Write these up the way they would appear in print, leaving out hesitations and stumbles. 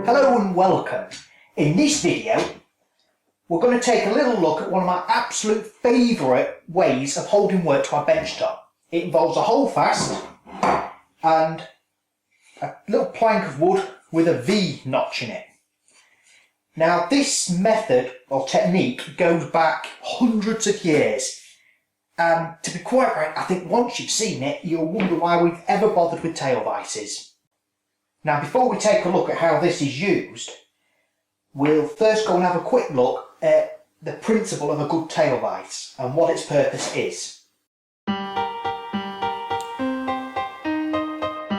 Hello and welcome. In this video we're going to take a little look at one of my absolute favourite ways of holding work to our bench top. It involves a holdfast and a little plank of wood with a V notch in it. Now this method or technique goes back hundreds of years, and to be quite frank, I think once you've seen it you'll wonder why we've ever bothered with tail vices. Now before we take a look at how this is used, we'll first go and have a quick look at the principle of a good tail vise and what its purpose is.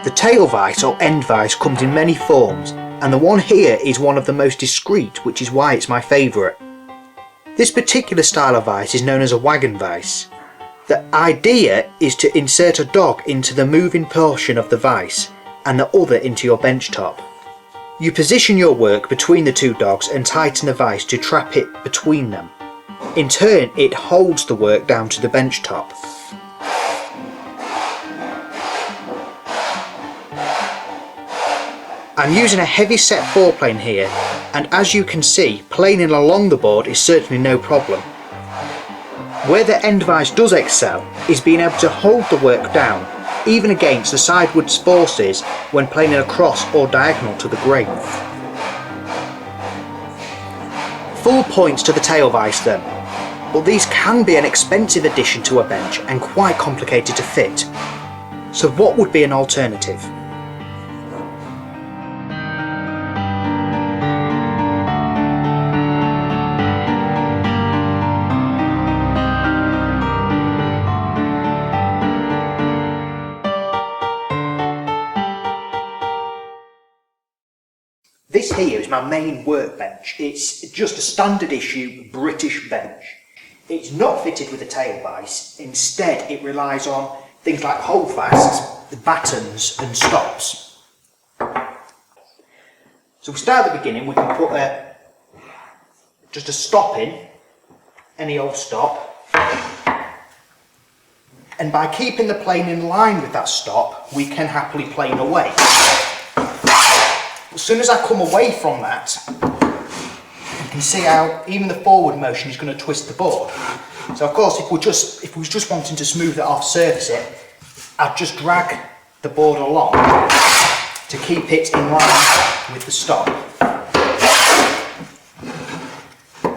The tail vise or end vise comes in many forms, and the one here is one of the most discreet, which is why it's my favourite. This particular style of vise is known as a wagon vise. The idea is to insert a dog into the moving portion of the vise and the other into your bench top. You position your work between the two dogs and tighten the vise to trap it between them. In turn, it holds the work down to the bench top. I'm using a heavy set foreplane here, and as you can see, planing along the board is certainly no problem. Where the end vise does excel is being able to hold the work down even against the sidewards forces when planing across or diagonal to the grain. Full points to the tail vise then, but these can be an expensive addition to a bench and quite complicated to fit. So what would be an alternative? This here is my main workbench. It's just a standard issue British bench. It's not fitted with a tail vise. Instead it relies on things like holdfasts, the battens and stops. So we start at the beginning. We can put just a stop in, any old stop, and by keeping the plane in line with that stop we can happily plane away. As soon as I come away from that, you can see how even the forward motion is going to twist the board. So of course if we was just wanting to smooth it off, surface it, I'd just drag the board along to keep it in line with the stop.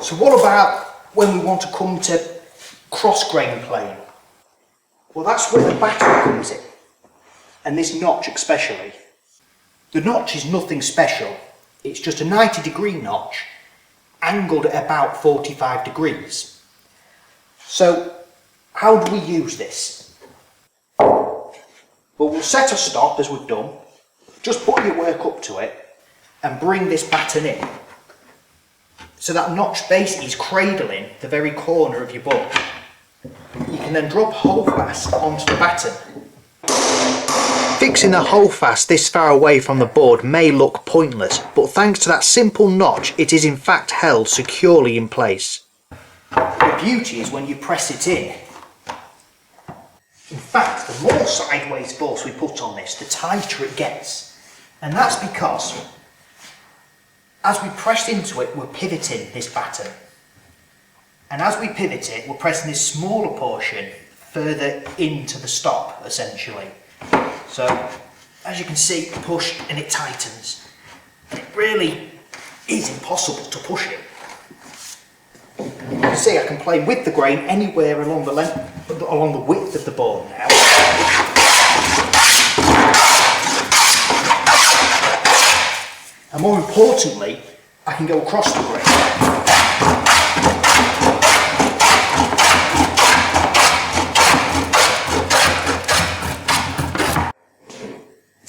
So what about when we want to come to cross grain plane? Well, that's where the batten comes in, and this notch especially. The notch is nothing special, it's just a 90-degree notch angled at about 45 degrees. So how do we use this? Well, we'll set a stop as we've done, just put your work up to it and bring this batten in. So that notch basically is cradling the very corner of your board. You can then drop holdfast onto the batten. Fixing the holdfast this far away from the board may look pointless, but thanks to that simple notch it is in fact held securely in place. The beauty is when you press it in. In fact, the more sideways force we put on this, the tighter it gets. And that's because as we press into it we're pivoting this batten. And as we pivot it we're pressing this smaller portion further into the stop essentially. So, as you can see, push and it tightens. And it really is impossible to push it. You can see I can play with the grain anywhere along the length, along the width of the board now. And more importantly, I can go across the grain.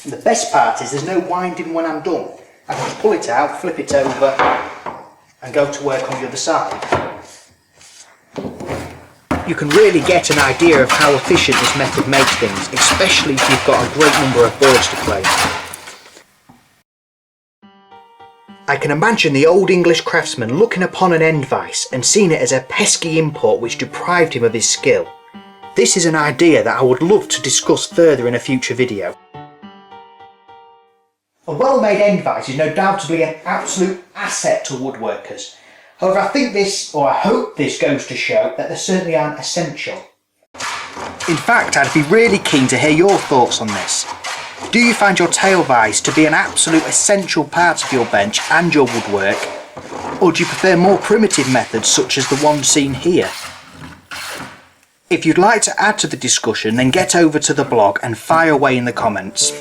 And the best part is there's no winding when I'm done. I can just pull it out, flip it over and go to work on the other side. You can really get an idea of how efficient this method makes things, especially if you've got a great number of boards to play. I can imagine the old English craftsman looking upon an end vise and seeing it as a pesky import which deprived him of his skill. This is an idea that I would love to discuss further in a future video. A well-made end vise is no doubtably an absolute asset to woodworkers. However, I think this, or I hope this, goes to show that they certainly aren't essential. In fact, I'd be really keen to hear your thoughts on this. Do you find your tail vise to be an absolute essential part of your bench and your woodwork, or do you prefer more primitive methods such as the one seen here? If you'd like to add to the discussion, then get over to the blog and fire away in the comments.